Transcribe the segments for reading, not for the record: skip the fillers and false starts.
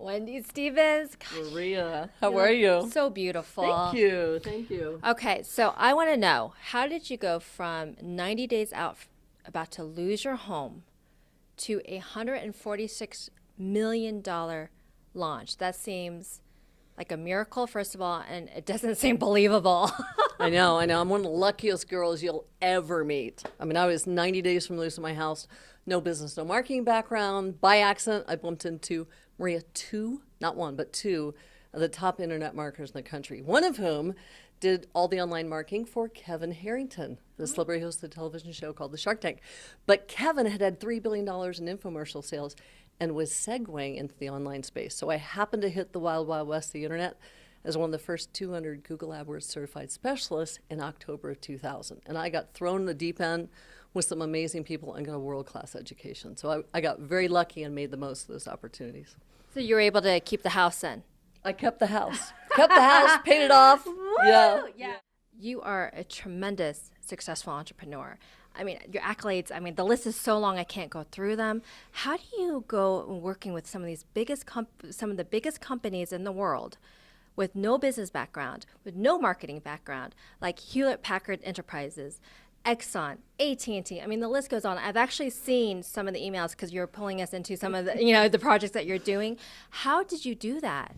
Wendy Stevens. Maria, how are you? So beautiful. Thank you. Thank you. Okay, so I want to know, how did you go from 90 days out, about to lose your home, to a $146 million launch? That seems like a miracle, first of all, and it doesn't seem believable. I know. I'm one of the luckiest girls you'll ever meet. I mean, I was 90 days from losing my house, no business, no marketing background. By accident, I bumped into Maria, not one, but two of the top internet marketers in the country, one of whom did all the online marketing for Kevin Harrington, the celebrity host of the television show called The Shark Tank. But Kevin had $3 billion in infomercial sales and was segueing into the online space. So I happened to hit the wild, wild west of the internet as one of the first 200 Google AdWords certified specialists in October of 2000. And I got thrown in the deep end with some amazing people and got a world-class education. So I got very lucky and made the most of those opportunities. So you were able to keep the house then? I kept the house. Paid it off. Yeah. You are a tremendous successful entrepreneur. I mean, your accolades, the list is so long I can't go through them. How do you go working with some of these some of the biggest companies in the world with no business background, with no marketing background, like Hewlett-Packard Enterprises, Exxon, AT&T. The list goes on. I've actually seen some of the emails because you're pulling us into some of the, the projects that you're doing. How did you do that?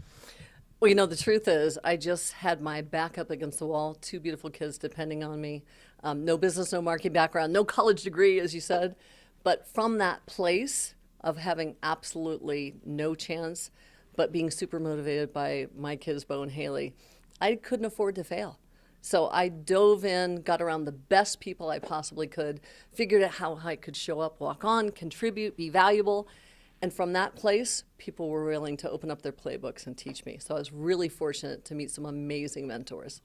Well, the truth is I just had my back up against the wall, two beautiful kids depending on me, no business, no marketing background, no college degree, as you said. But from that place of having absolutely no chance, but being super motivated by my kids, Bo and Haley, I couldn't afford to fail. So I dove in, got around the best people I possibly could, figured out how I could show up, walk on, contribute, be valuable. And from that place, people were willing to open up their playbooks and teach me. So I was really fortunate to meet some amazing mentors.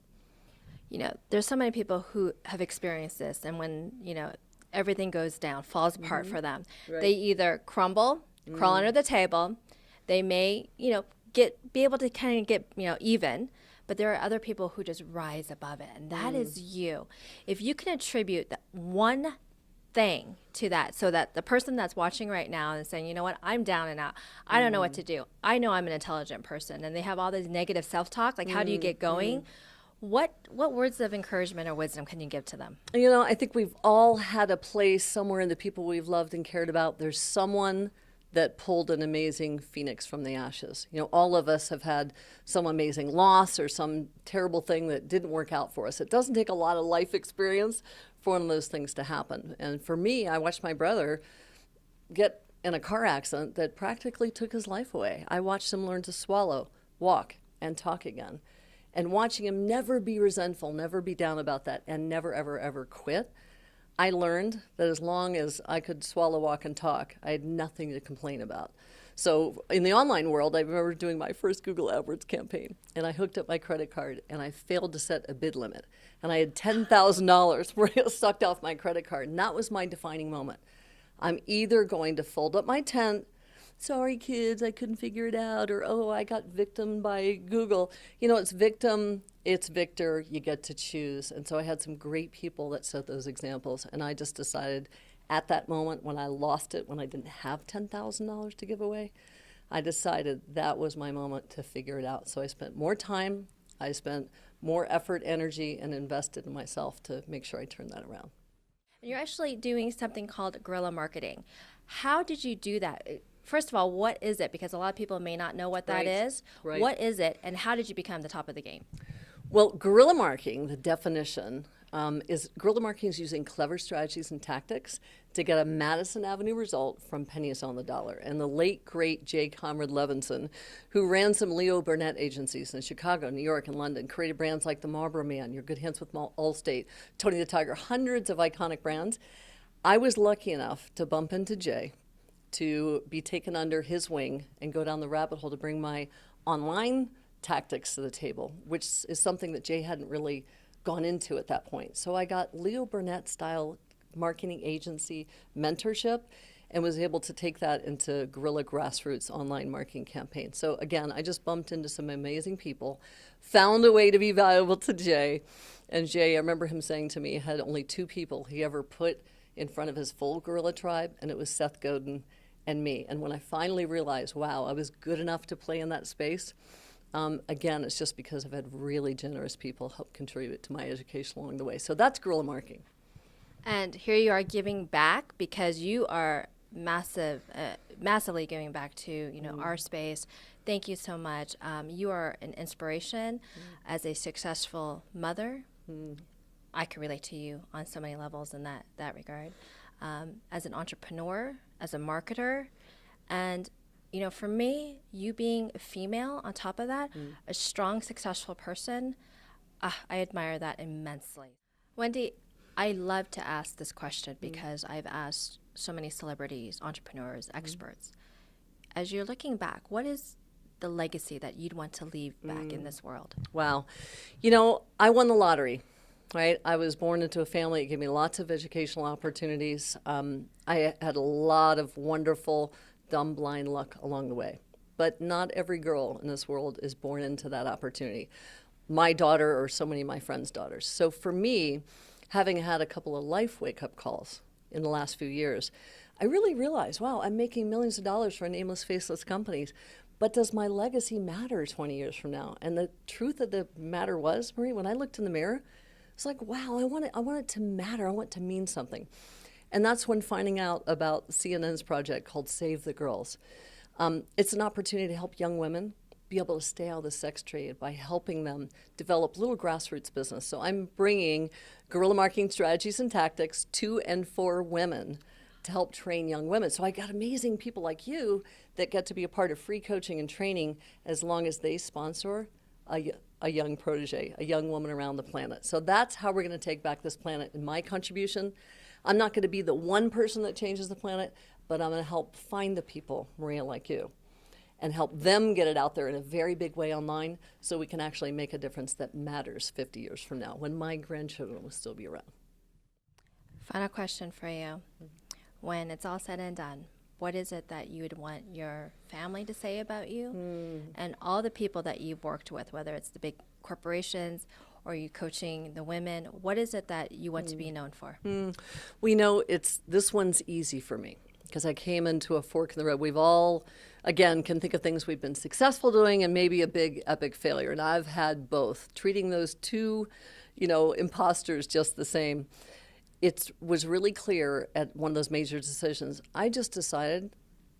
There's so many people who have experienced this, and when, everything goes down, falls apart for them, they either crumble, crawl under the table, they may, be able to kind of get, even, but there are other people who just rise above it, and that is you. If you can attribute that one thing to that, so that the person that's watching right now and saying, you know what, I'm down and out, I don't know what to do, I know I'm an intelligent person, and they have all this negative self-talk, like how do you get going? What words of encouragement or wisdom can you give to them? I think we've all had a place somewhere in the people we've loved and cared about. There's someone that pulled an amazing phoenix from the ashes. All of us have had some amazing loss or some terrible thing that didn't work out for us. It doesn't take a lot of life experience for one of those things to happen. And for me, I watched my brother get in a car accident that practically took his life away. I watched him learn to swallow, walk, and talk again. And watching him never be resentful, never be down about that, and never, ever, ever quit, I learned that as long as I could swallow, walk, and talk, I had nothing to complain about. So in the online world, I remember doing my first Google AdWords campaign, and I hooked up my credit card, and I failed to set a bid limit. And I had $10,000 sucked off my credit card, and that was my defining moment. I'm either going to fold up my tent, sorry kids, I couldn't figure it out, or oh, I got victimed by Google. It's victim, it's victor, you get to choose. And so I had some great people that set those examples, and I just decided at that moment when I lost it, when I didn't have $10,000 to give away, I decided that was my moment to figure it out. So I spent more time, I spent more effort, energy, and invested in myself to make sure I turned that around. And you're actually doing something called guerrilla marketing. How did you do that? First of all, what is it? Because a lot of people may not know what that is. Right. What is it, and how did you become the top of the game? Well, guerrilla marketing, the definition, is guerrilla marketing is using clever strategies and tactics to get a Madison Avenue result from pennies on the dollar. And the late, great J. Conrad Levinson, who ran some Leo Burnett agencies in Chicago, New York, and London, created brands like the Marlboro Man, Your Good Hands with Allstate, Tony the Tiger, hundreds of iconic brands. I was lucky enough to bump into Jay, to be taken under his wing and go down the rabbit hole to bring my online tactics to the table, which is something that Jay hadn't really gone into at that point. So I got Leo Burnett style marketing agency mentorship and was able to take that into guerrilla grassroots online marketing campaigns. So again, I just bumped into some amazing people, found a way to be valuable to Jay. And Jay, I remember him saying to me, had only two people he ever put in front of his full guerrilla tribe, and it was Seth Godin and me. And when I finally realized, wow, I was good enough to play in that space, again, it's just because I've had really generous people help contribute to my education along the way. So that's guerrilla marketing. And here you are giving back because you are massively giving back to, our space. Thank you so much. You are an inspiration as a successful mother. I can relate to you on so many levels in that regard. As an entrepreneur, as a marketer, and for me, you being a female on top of that, a strong, successful person, I admire that immensely. Wendy, I love to ask this question because I've asked so many celebrities, entrepreneurs, experts. As you're looking back, what is the legacy that you'd want to leave back in this world? Wow. I won the lottery, right? I was born into a family. It gave me lots of educational opportunities. I had a lot of wonderful, dumb, blind luck along the way. But not every girl in this world is born into that opportunity. My daughter or so many of my friends' daughters. So for me, having had a couple of life wake-up calls in the last few years, I really realized, wow, I'm making millions of dollars for nameless, faceless companies, but does my legacy matter 20 years from now? And the truth of the matter was, Marie, when I looked in the mirror, it's like, wow, I want it to matter. I want it to mean something. And that's when finding out about CNN's project called Save the Girls. It's an opportunity to help young women be able to stay out of the sex trade by helping them develop little grassroots business. So I'm bringing guerrilla marketing strategies and tactics to and for women to help train young women. So I got amazing people like you that get to be a part of free coaching and training as long as they sponsor a young protege, a young woman around the planet. So that's how we're going to take back this planet. In my contribution, I'm not going to be the one person that changes the planet, but I'm going to help find the people, Maria, like you, and help them get it out there in a very big way online so we can actually make a difference that matters 50 years from now when my grandchildren will still be around. Final question for you. When it's all said and done, what is it that you would want your family to say about you and all the people that you've worked with, whether it's the big corporations or you coaching the women? What is it that you want to be known for? Well, this one's easy for me because I came into a fork in the road. We've all, again, can think of things we've been successful doing and maybe a big epic failure. And I've had both, treating those two, imposters just the same. It was really clear at one of those major decisions. I just decided,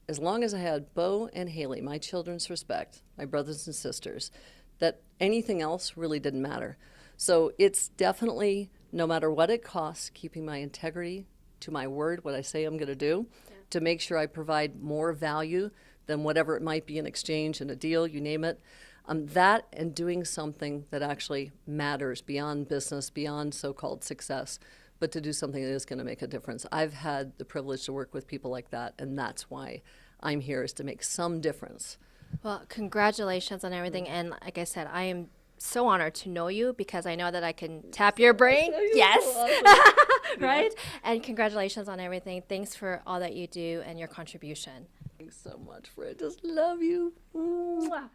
as long as I had Bo and Haley, my children's respect, my brothers and sisters, that anything else really didn't matter. So it's definitely, no matter what it costs, keeping my integrity to my word, what I say I'm going to do, to make sure I provide more value than whatever it might be in exchange in a deal, you name it. That and doing something that actually matters beyond business, beyond so-called success, but to do something that is going to make a difference. I've had the privilege to work with people like that, and that's why I'm here, is to make some difference. Well, congratulations on everything. And like I said, I am so honored to know you because I know that I can tap your brain. Yes. Awesome. Right? And congratulations on everything. Thanks for all that you do and your contribution. Thanks so much, Fred. Just love you. Mwah.